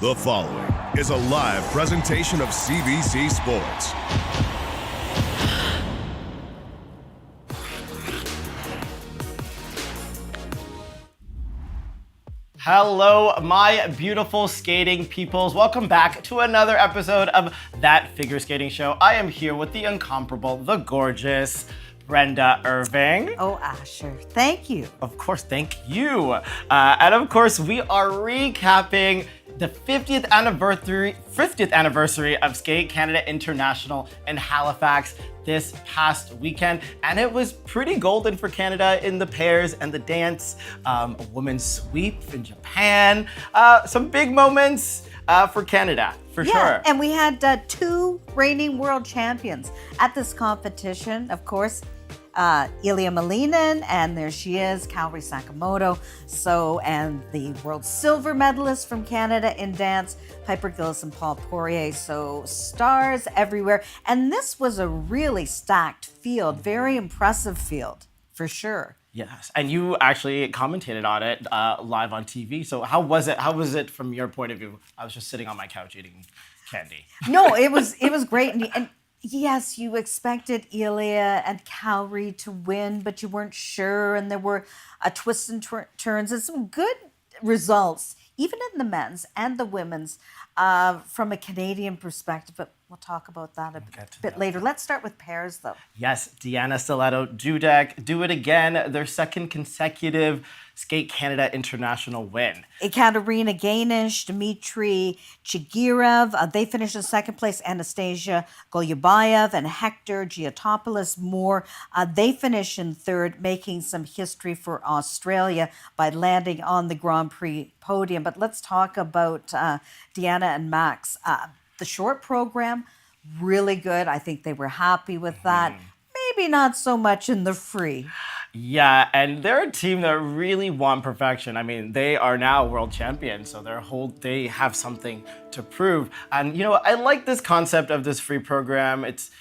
The following is a live presentation of CBC Sports. Hello, my beautiful skating peoples. Welcome back to another episode of That Figure Skating Show. I am here with the incomparable, the gorgeous Brenda Irving. Oh, Asher, thank you. Of course, thank you. And of course, we are recapping the 50th anniversary of Skate Canada International in Halifax this past weekend, and it was pretty golden for Canada in the pairs and the dance. A women's sweep in Japan. Some big moments for Canada, for sure. And we had two reigning world champions at this competition, of course. Ilya Malinin, and there she is, Kaori Sakamoto. And the world silver medalist from Canada in dance, Piper Gillis and Paul Poirier. So stars everywhere. And this was a really stacked field, very impressive field, for sure. Yes, and you actually commentated on it live on TV. So how was it? How was it from your point of view? I was just sitting on my couch eating candy. No, it was great. And yes, you expected Ilya and Kaori to win, but you weren't sure, and there were twists and turns and some good results, even in the men's and the women's, from a Canadian perspective. But we'll talk about that a bit later. Let's start with pairs, though. Yes, Diana stellato-dudek do it again, their second consecutive Skate Canada International win. Ekaterina Gainish, Dmitry Chigirev, they finished in second place. Anastasia Golyabayev and Hector Giotopoulos Moore, they finished in third, making some history for Australia by landing on the Grand Prix podium. But let's talk about Diana and Max. The short program, really good. I think they were happy with that. Maybe not so much in the free. Yeah, and they're a team that really want perfection. I mean, they are now world champions, so they have something to prove. And, I like this concept of this free program. It's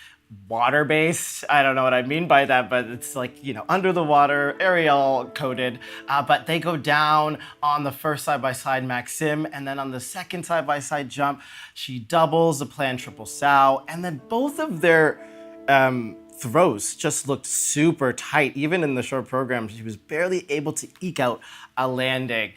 water-based. I don't know what I mean by that, but it's like, under the water, aerial coated. But they go down on the first side-by-side Maxim, and then on the second side-by-side jump, she doubles the plan triple sow, and then both of their throws just looked super tight. Even in the short program, she was barely able to eke out a landing.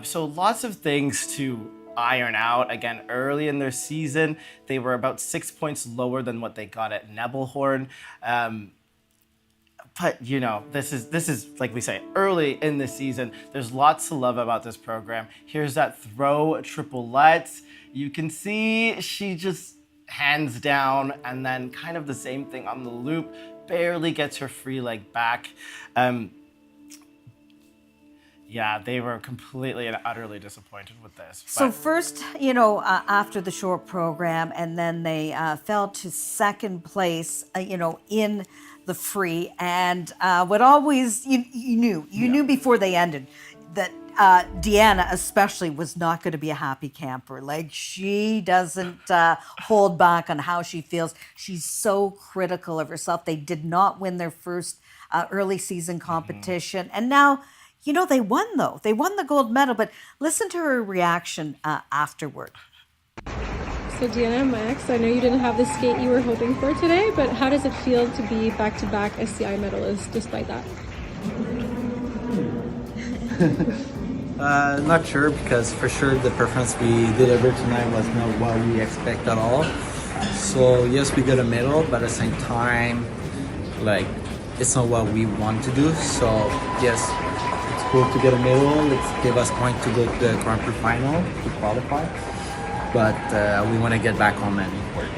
So lots of things to iron out. Again, early in their season, they were about 6 points lower than what they got at Nebelhorn. But this is like we say, early in the season. There's lots to love about this program. Here's that throw triplet. You can see she just hands down, and then kind of the same thing on the loop, barely gets her free leg back. Yeah, they were completely and utterly disappointed with this. So first, after the short program, and then they fell to second place, in the free. And what always, you knew before they ended that Deanna especially was not going to be a happy camper. Like, she doesn't hold back on how she feels. She's so critical of herself. They did not win their first early season competition. And now, they won, though. They won the gold medal. But listen to her reaction afterward. So Deanna and Max, I know you didn't have the skate you were hoping for today, but how does it feel to be back-to-back SCI medalists despite that? Not sure, because for sure the performance we delivered tonight was not what we expect at all. So yes, we got a medal, but at the same time, it's not what we want to do. So yes, it's cool to get a medal. It's give us point to go to the Grand Prix final to qualify. But we want to get back home and work.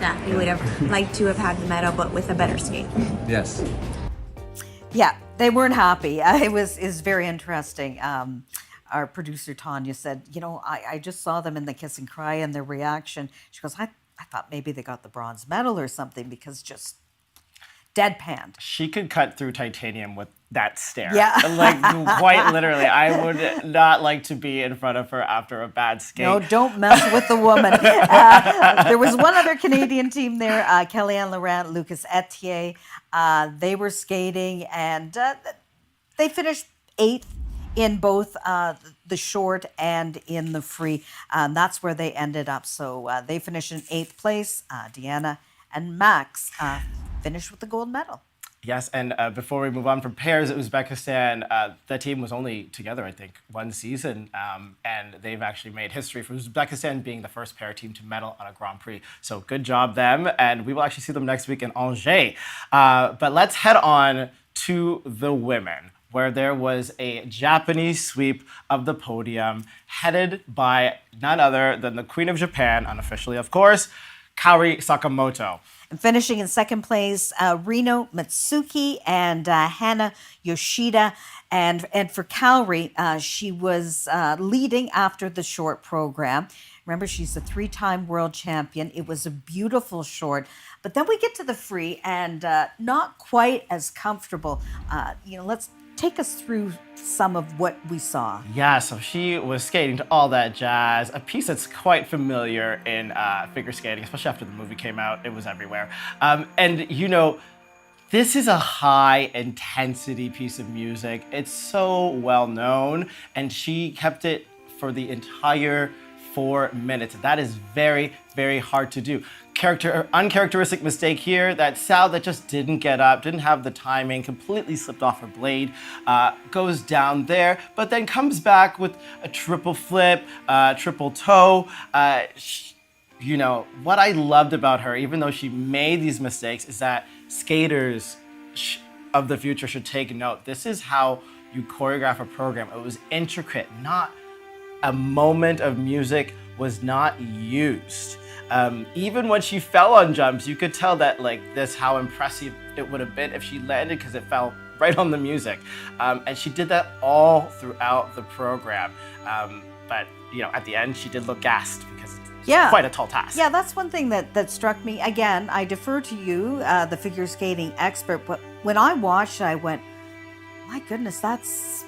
Yeah, we would have liked to have had the medal, but with a better skate. Yes. Yeah, they weren't happy. It was very interesting. Our producer Tanya said, I just saw them in the kiss and cry and their reaction. She goes, I thought maybe they got the bronze medal or something, because just deadpanned. She could cut through titanium with that stare. Yeah. Quite literally. I would not like to be in front of her after a bad skate. No, don't mess with the woman. There was one other Canadian team there, Kellyanne Laurent, Lucas Etier. They were skating, and they finished 8th in both the short and in the free. That's where they ended up. So they finished in 8th place. Deanna and Max finished with the gold medal. Yes, and before we move on from pairs, Uzbekistan, the team was only together, I think, one season, and they've actually made history for Uzbekistan being the first pair team to medal on a Grand Prix. So good job, them, and we will actually see them next week in Angers. But let's head on to the women, where there was a Japanese sweep of the podium headed by none other than the Queen of Japan, unofficially, of course, Kaori Sakamoto. And finishing in 2nd place, Rino Matsuki and Hana Yoshida. And for Kaori, she was leading after the short program. Remember, she's a 3-time world champion. It was a beautiful short. But then we get to the free and not quite as comfortable. Let's take us through some of what we saw. Yeah, so she was skating to all that jazz, a piece that's quite familiar in figure skating, especially after the movie came out. It was everywhere. This is a high intensity piece of music. It's so well known, and she kept it for the entire 4 minutes. That is very, very hard to do. Uncharacteristic mistake here, that Sal that just didn't get up, didn't have the timing, completely slipped off her blade, goes down there, but then comes back with a triple flip, triple toe. What I loved about her, even though she made these mistakes, is that skaters of the future should take note. This is how you choreograph a program. It was intricate, not a moment of music was not used. Even when she fell on jumps, you could tell that how impressive it would have been if she landed, because it fell right on the music. And she did that all throughout the program. But at the end, she did look gassed because it's quite a tall task. Yeah, that's one thing that struck me. Again, I defer to you, the figure skating expert, but when I watched it, I went, my goodness, that's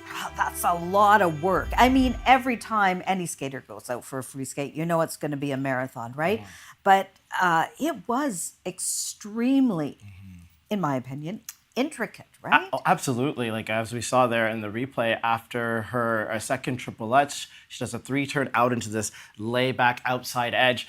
a lot of work. I mean, every time any skater goes out for a free skate, it's going to be a marathon, right? But it was extremely, in my opinion, intricate, right? Absolutely. As we saw there in the replay, after her second triple Lutz, she does a 3-turn out into this layback outside edge.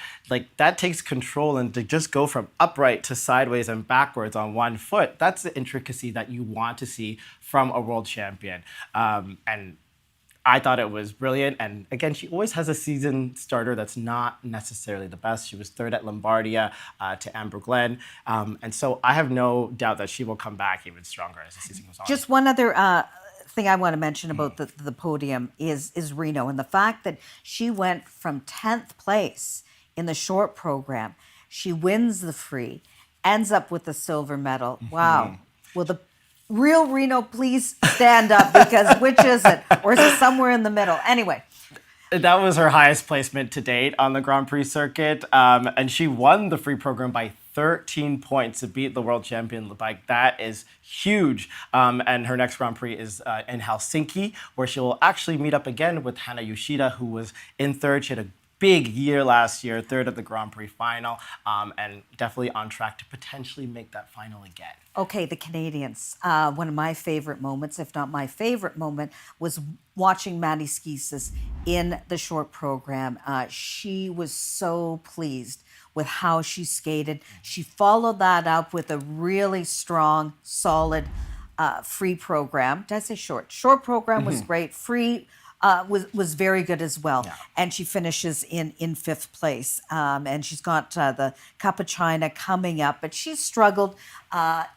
That takes control, and to just go from upright to sideways and backwards on one foot, that's the intricacy that you want to see from a world champion. And I thought it was brilliant. And again, she always has a season starter that's not necessarily the best. She was 3rd at Lombardia to Amber Glen. And so I have no doubt that she will come back even stronger as the season goes on. Just one other thing I want to mention about the podium is Reno, and the fact that she went from 10th place in the short program. She wins the free, ends up with the silver medal. Wow. Will the real Reno please stand up, because which is it? Or is it somewhere in the middle? Anyway. That was her highest placement to date on the Grand Prix circuit. And she won the free program by 13 points to beat the world champion. That is huge. And her next Grand Prix is in Helsinki, where she will actually meet up again with Hana Yoshida, who was in 3rd. She had a big year last year, 3rd at the Grand Prix final, and definitely on track to potentially make that final again. Okay, the Canadians. One of my favorite moments, if not my favorite moment, was watching Maddie Skeesis in the short program. She was so pleased with how she skated. She followed that up with a really strong, solid free program. Did I say short? Short program was great. Free was very good as well. Yeah. And she finishes in 5th place. And she's got the Cup of China coming up, but she's struggled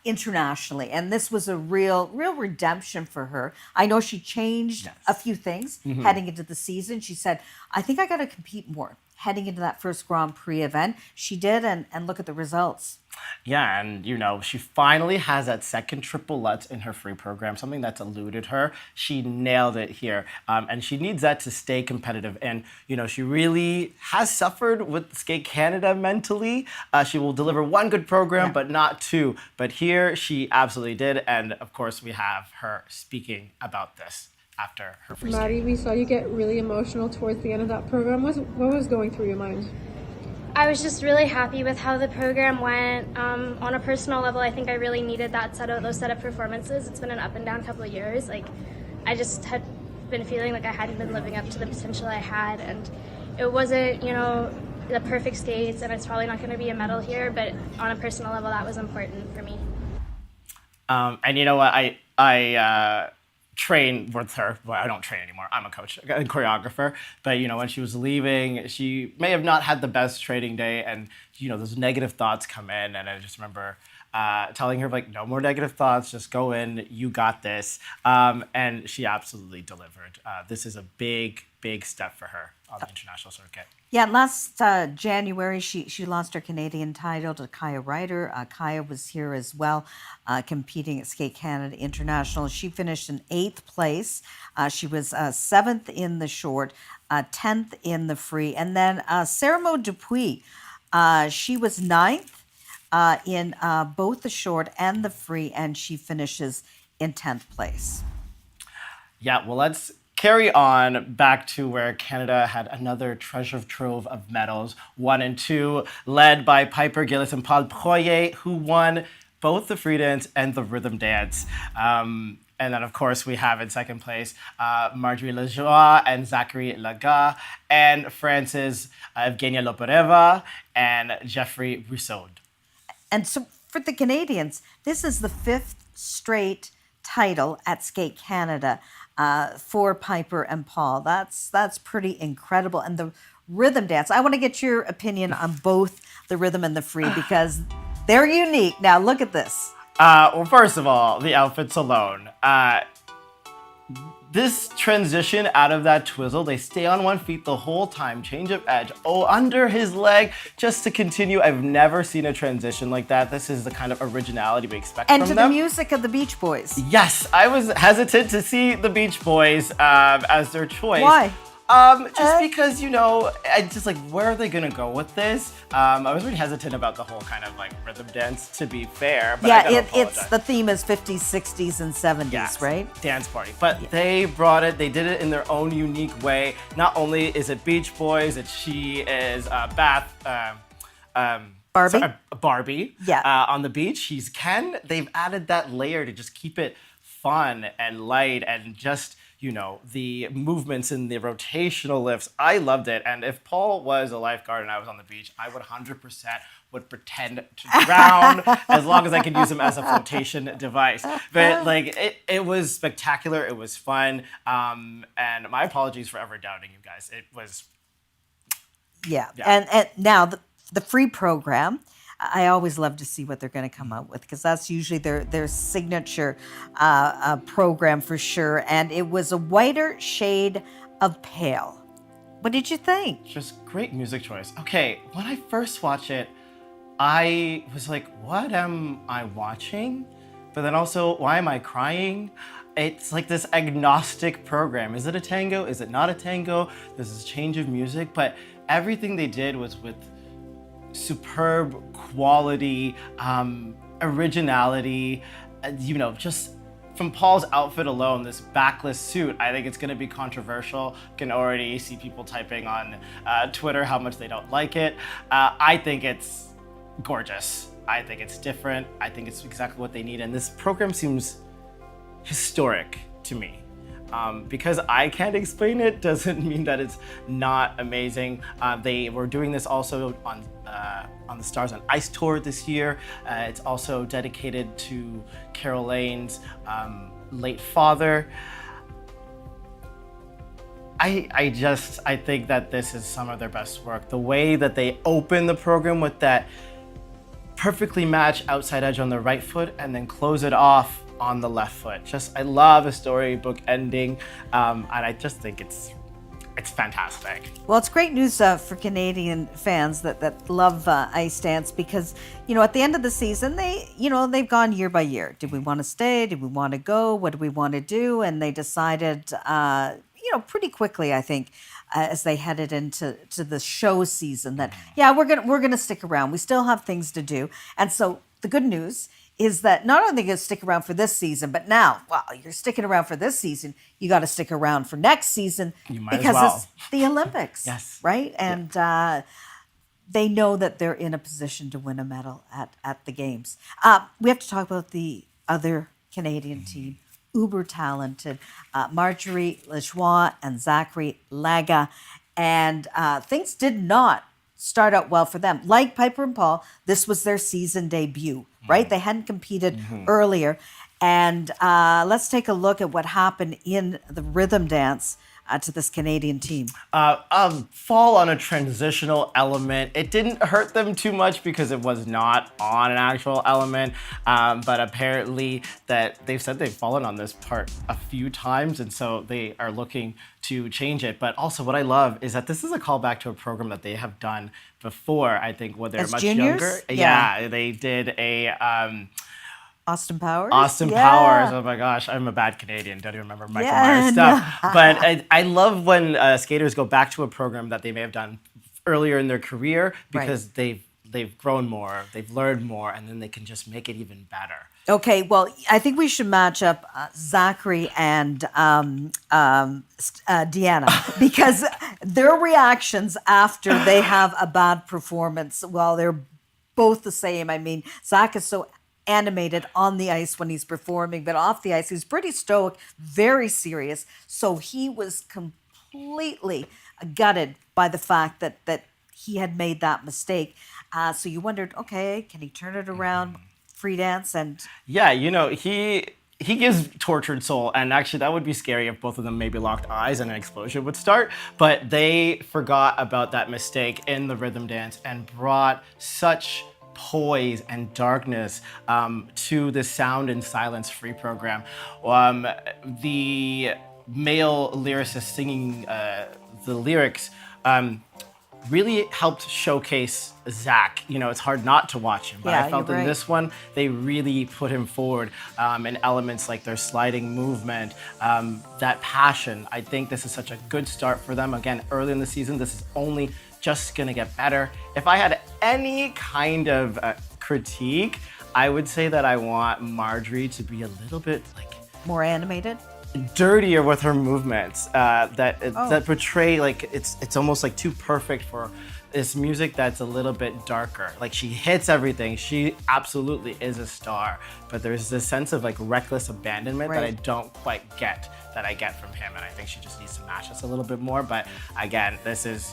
internationally. And this was a real redemption for her. I know she changed a few things heading into the season. She said, I think I got to compete more heading into that first Grand Prix event. She did, and look at the results. Yeah, and she finally has that second triple Lutz in her free program, something that's eluded her. She nailed it here, and she needs that to stay competitive. And, she really has suffered with Skate Canada mentally. She will deliver one good program, but not two. But here, she absolutely did, and of course, we have her speaking about this after her free skate. Maddie, we saw you get really emotional towards the end of that program. What was going through your mind? I was just really happy with how the program went. On a personal level, I think I really needed those set of performances. It's been an up and down couple of years. I just had been feeling like I hadn't been living up to the potential I had, and it wasn't, the perfect skates, and it's probably not going to be a medal here, but on a personal level, that was important for me. And you know what? I train with her. Well, I don't train anymore. I'm a coach and choreographer. But when she was leaving, she may have not had the best training day, and those negative thoughts come in. And I just remember telling her, like, no more negative thoughts. Just go in. You got this. And she absolutely delivered. This is a big step for her on the international circuit. Yeah, last January, she lost her Canadian title to Kaya Ryder. Kaya was here as well, competing at Skate Canada International. She finished in 8th place. She was 7th in the short, 10th in the free. And then Sarah Maud Dupuis, she was 9th in both the short and the free, and she finishes in 10th place. Yeah, well, let's carry on back to where Canada had another treasure trove of medals, 1 and 2, led by Piper Gillis and Paul Proyer, who won both the free dance and the rhythm dance. And then, of course, we have in second place Marjorie Lajoie and Zachary Laga, and France's Evgenia Loporeva and Jeffrey Rousseau. And so for the Canadians, this is the 5th straight title at Skate Canada for Piper and Paul. That's pretty incredible. And the rhythm dance, I want to get your opinion on both the rhythm and the free because they're unique. Now look at this. Well, first of all, the outfits alone. This transition out of that twizzle, they stay on one feet the whole time, change of edge, under his leg, just to continue. I've never seen a transition like that. This is the kind of originality we expect from them. And to the music of the Beach Boys. Yes, I was hesitant to see the Beach Boys as their choice. Why? Just because, I just like, where are they gonna go with this? I was really hesitant about the whole kind of like rhythm dance, to be fair. But Yeah, it's the theme is 50s, 60s, and 70s, yes, right? Dance party. But they brought it, they did it in their own unique way. Not only is it Beach Boys, she is Barbie. Yeah. On the beach, he's Ken. They've added that layer to just keep it fun and light and just, the movements and the rotational lifts. I loved it. And if Paul was a lifeguard and I was on the beach, I would 100% would pretend to drown as long as I could use him as a flotation device. But it was spectacular. It was fun. And my apologies for ever doubting you guys. It was. Yeah. And now the free program, I always love to see what they're going to come up with because that's usually their signature program for sure. And it was a whiter shade of pale. What did you think? Just great music choice. Okay, when I first watched it, I was like, what am I watching? But then also, why am I crying? It's like this agnostic program. Is it a tango? Is it not a tango? There's this change of music, but everything they did was with superb quality, originality, just from Paul's outfit alone, this backless suit, I think it's going to be controversial. Can already see people typing on Twitter how much they don't like it. I think it's gorgeous. I think it's different. I think it's exactly what they need. And this program seems historic to me. Because I can't explain it doesn't mean that it's not amazing. They were doing this also on the Stars on Ice tour this year. It's also dedicated to Carol Lane's late father. I think that this is some of their best work. The way that they open the program with that perfectly matched outside edge on the right foot and then close it off on the left foot. I love a storybook ending, and I just think it's fantastic. Well, it's great news for Canadian fans that love ice dance because, at the end of the season, they've gone year by year. Did we want to stay? Did we want to go? What do we want to do? And they decided, pretty quickly, I think, as they headed into the show season that, we're gonna stick around. We still have things to do. And so the good news is that not only are they going to stick around for this season, but now, you're sticking around for this season, you got to stick around for next season because it's the Olympics, yes, right? And they know that they're in a position to win a medal at the games. We have to talk about the other Canadian team, uber talented, Marjorie Lejoie and Zachary Laga. And things did not start out well for them. Like Piper and Paul, this was their season debut, right? They hadn't competed earlier. And let's take a look at what happened in the rhythm dance to this Canadian team. Fall on a transitional element. It didn't hurt them too much because it was not on an actual element, but apparently that they've said they've fallen on this part a few times, and so they are looking to change it. But also what I love is that this is a callback to a program that they have done before, I think, when they're As much juniors? younger. Yeah. They did a... Austin Powers? Austin Yeah. Powers. Oh my gosh, I'm a bad Canadian. Don't even remember Michael Yeah, Myers stuff. But I love when skaters go back to a program that they may have done earlier in their career because they've grown more, they've learned more, and then they can just make it even better. Okay, well, I think we should match up Zachary and Deanna because their reactions after they have a bad performance, well, they're both the same. I mean, Zach is so animated on the ice when he's performing, but off the ice, he's pretty stoic, very serious. So he was completely gutted by the fact that he had made that mistake. So you wondered, okay, can he turn it around? Free dance and yeah, he gives tortured soul, and actually that would be scary if both of them maybe locked eyes and an explosion would start. But they forgot about that mistake in the rhythm dance and brought such poise and darkness to the Sound and Silence free program. The male lyricist singing the lyrics really helped showcase Zach. It's hard not to watch him, but Yeah, I felt you're in right. this one, they really put him forward in elements like their sliding movement, that passion. I think this is such a good start for them. Again, early in the season, this is only just gonna get better. If I had any kind of critique, I would say that I want Marjorie to be a little bit more animated. dirtier with her movements that portray it's almost like too perfect for this music that's a little bit darker. Like she hits everything. She absolutely is a star, but there's this sense of reckless abandonment that I don't quite get that I get from him, and I think she just needs to match us a little bit more. But again, this is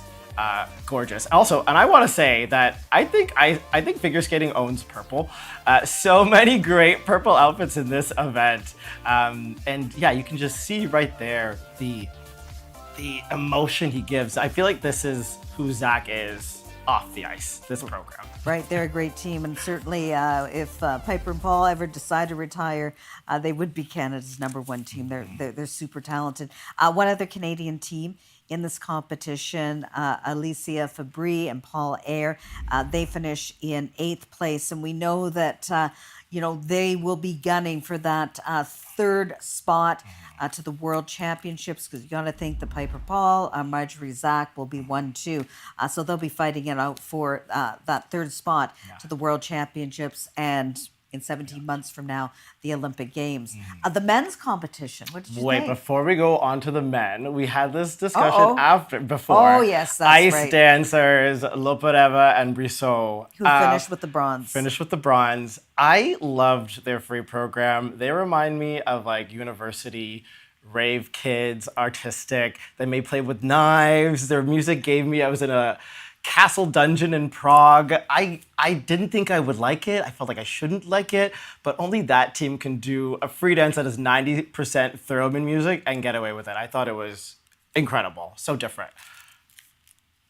gorgeous. Also, and I want to say that I think figure skating owns purple. So many great purple outfits in this event, and yeah, you can just see right there the emotion he gives. I feel like this is who Zach is off the ice. This program. Right, they're a great team, and certainly if Piper and Paul ever decide to retire, they would be Canada's #1 team. They're super talented. One other Canadian team in this competition, Alicia Fabry and Paul Ayer, they finish in 8th place, and we know that they will be gunning for that 3rd spot to the World Championships, because you got to think the Piper Paul, Marjorie Zach will be 1-2. So they'll be fighting it out for that 3rd spot to the World Championships, and in 17 months from now, the Olympic Games. The men's competition, what did you Wait, think? before we go on to the men, we had this discussion before. Oh, yes, that's Ice right. dancers, Lopareva and Brissot. Who finished with the bronze. Finished with the bronze. I loved their free program. They remind me of university rave kids, artistic. They may play with knives. Their music gave me, I was in a castle dungeon in Prague. I didn't think I would like it. I felt like I shouldn't like it, but only that team can do a free dance that is 90% theremin music and get away with it. I thought it was incredible. So different.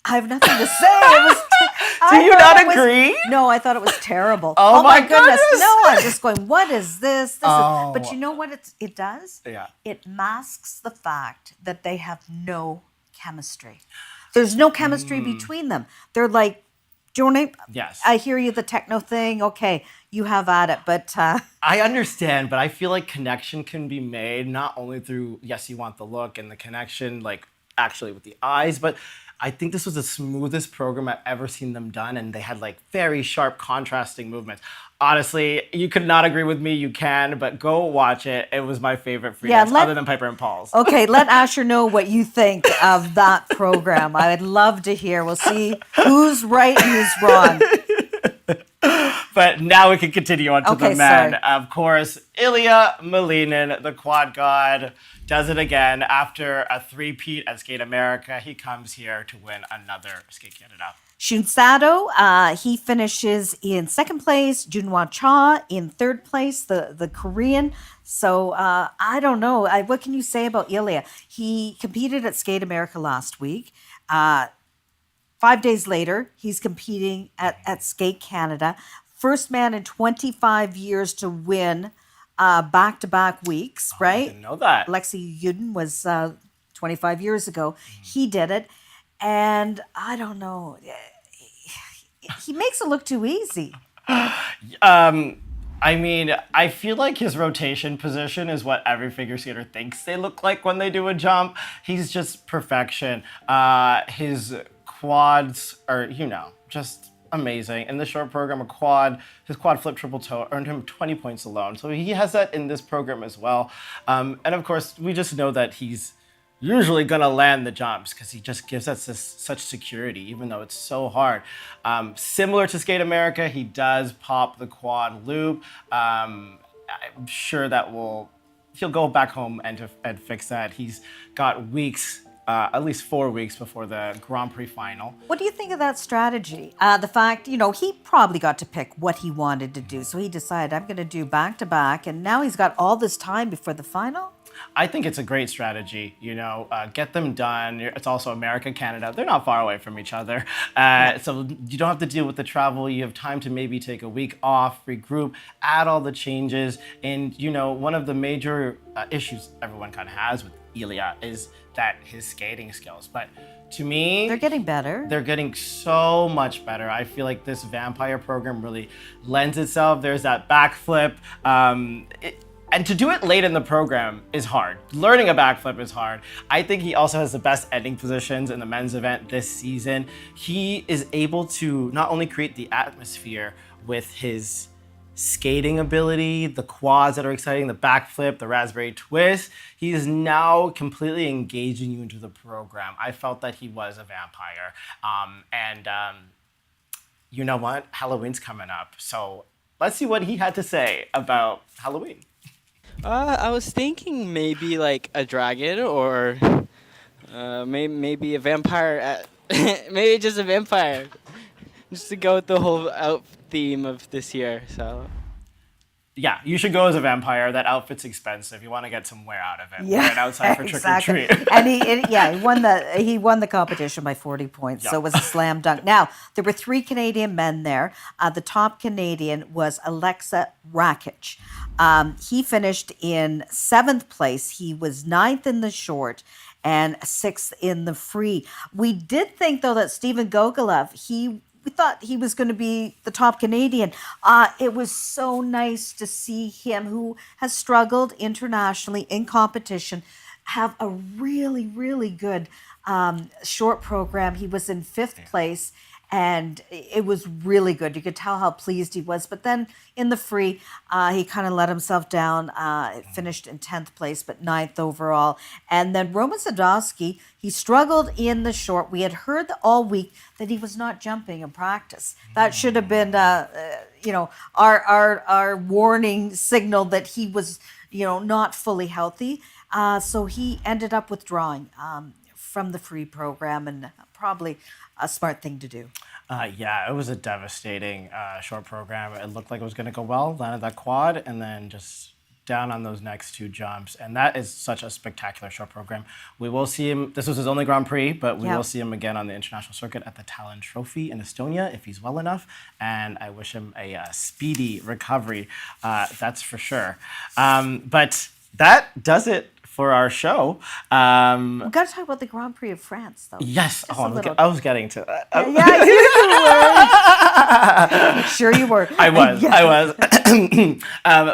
I have nothing to say. Do you not agree? No, I thought it was terrible. Oh my goodness. goodness. No, I'm just going, what is this? Oh. But you know what it does? Yeah. It masks the fact that they have no chemistry. There's no chemistry between them. They're like, do you want to? Yes. I hear you, the techno thing. Okay, you have at it. But I understand, but I feel like connection can be made not only through, yes, you want the look and the connection, actually with the eyes, but I think this was the smoothest program I've ever seen them done, and they had very sharp contrasting movements. Honestly, you could not agree with me, you can, but go watch it. It was my favorite free dance, other than Piper and Paul's. Okay, let Asher know what you think of that program. I would love to hear. We'll see who's right and who's wrong. But now we can continue on to Okay, the men. sorry. Of course, Ilya Malinin, the quad god, does it again. After a three-peat at Skate America, he comes here to win another Skate Canada. Shun Sato, he finishes in second place. Junhwa Cha in third place, the Korean. So I don't know. What can you say about Ilya? He competed at Skate America last week. 5 days later, he's competing at Skate Canada. First man in 25 years to win back-to-back weeks, right? I didn't know that. Alexei Yudin was 25 years ago. He did it. And I don't know. He makes it look too easy. I mean, I feel like his rotation position is what every figure skater thinks they look like when they do a jump. He's just perfection. His quads are, just amazing. In the short program, his quad flip triple toe earned him 20 points alone. So he has that in this program as well. And of course, we just know that he's usually gonna land the jumps because he just gives us such security, even though it's so hard. Similar to Skate America, he does pop the quad loop. I'm sure that he'll go back home and fix that. He's got weeks, at least 4 weeks before the Grand Prix final. What do you think of that strategy? The fact, he probably got to pick what he wanted to do. So he decided, I'm going to do back-to-back. And now he's got all this time before the final? I think it's a great strategy, get them done. It's also America, Canada. They're not far away from each other. So you don't have to deal with the travel. You have time to maybe take a week off, regroup, add all the changes. And, one of the major issues everyone kind of has with Ilya is that his skating skills. But to me, they're getting better. They're getting so much better. I feel like this vampire program really lends itself. There's that backflip. And to do it late in the program is hard. Learning a backflip is hard. I think he also has the best ending positions in the men's event this season. He is able to not only create the atmosphere with his skating ability, the quads that are exciting, the backflip, the raspberry twist, he is now completely engaging you into the program. I felt that he was a vampire. You know what? Halloween's coming up. So let's see what he had to say about Halloween. I was thinking maybe like a dragon or maybe a vampire. Maybe just a vampire. Just to go with the whole out theme of this year. So. Yeah, you should go as a vampire. That outfit's expensive. You want to get some wear out of it. Yeah, Wear it outside for exactly. trick or treat. And he won the competition by 40 points. Yep. So it was a slam dunk. Now, there were 3 Canadian men there. The top Canadian was Alexa Rakic. He finished in 7th place. He was 9th in the short and 6th in the free. We did think, though, that Steven Gogolev, we thought he was going to be the top Canadian. It was so nice to see him, who has struggled internationally in competition, have a really, really good short program. He was in 5th place, and it was really good. You could tell how pleased he was. But then in the free, he kind of let himself down. Finished in 10th place, but 9th overall. And then Roman Sadowski, he struggled in the short. We had heard all week that he was not jumping in practice. That should have been, our warning signal that he was, not fully healthy. So he ended up withdrawing from the free program, and probably a smart thing to do. It was a devastating short program. It looked like it was going to go well, landed that quad, and then just down on those next 2 jumps. And that is such a spectacular short program. We will see him, this was his only Grand Prix, but we will see him again on the international circuit at the Talon Trophy in Estonia if he's well enough. And I wish him a speedy recovery, that's for sure. But that does it for our show. We've got to talk about the Grand Prix of France, though. Yes, Just I was getting to that. Yeah, you were. Sure you were. I was.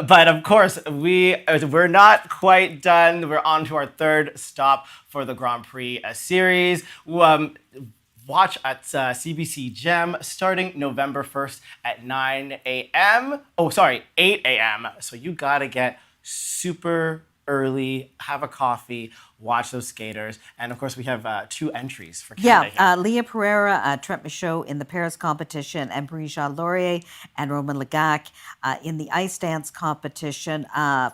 But of course, we're not quite done. We're on to our 3rd stop for the Grand Prix series. Watch at CBC Gem starting November 1st at 9 a.m. 8 a.m. So you got to get super early, have a coffee, watch those skaters. And of course, we have 2 entries for Canada. Yeah, Leah Pereira, Trent Michaud in the Paris competition, and Marie-Jade Laurier and Roman Legac in the ice dance competition.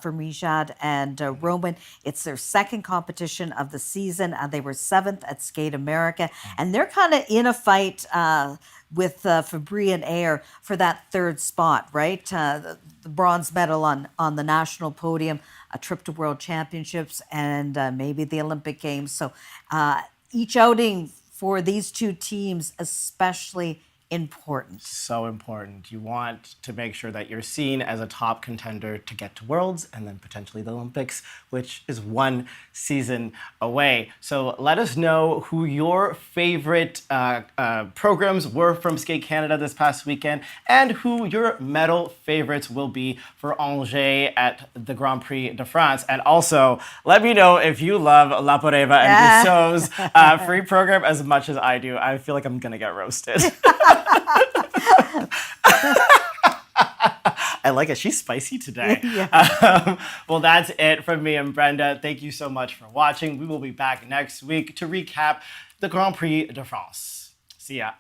For Marie-Jade and Roman, it's their second competition of the season. They were 7th at Skate America, and they're kind of in a fight with Fabry and Ayer for that 3rd spot, right? The bronze medal on the national podium, a trip to World Championships, and maybe the Olympic Games. So each outing for these 2 teams especially important. So important. You want to make sure that you're seen as a top contender to get to Worlds and then potentially the Olympics, which is 1 season away. So let us know who your favorite programs were from Skate Canada this past weekend and who your medal favorites will be for Angers at the Grand Prix de France. And also, let me know if you love La Poreva and Dussault's free program as much as I do. I feel like I'm going to get roasted. I like it. She's spicy today. Well, that's it from me and Brenda. Thank you so much for watching. We will be back next week to recap the Grand Prix de France. See ya.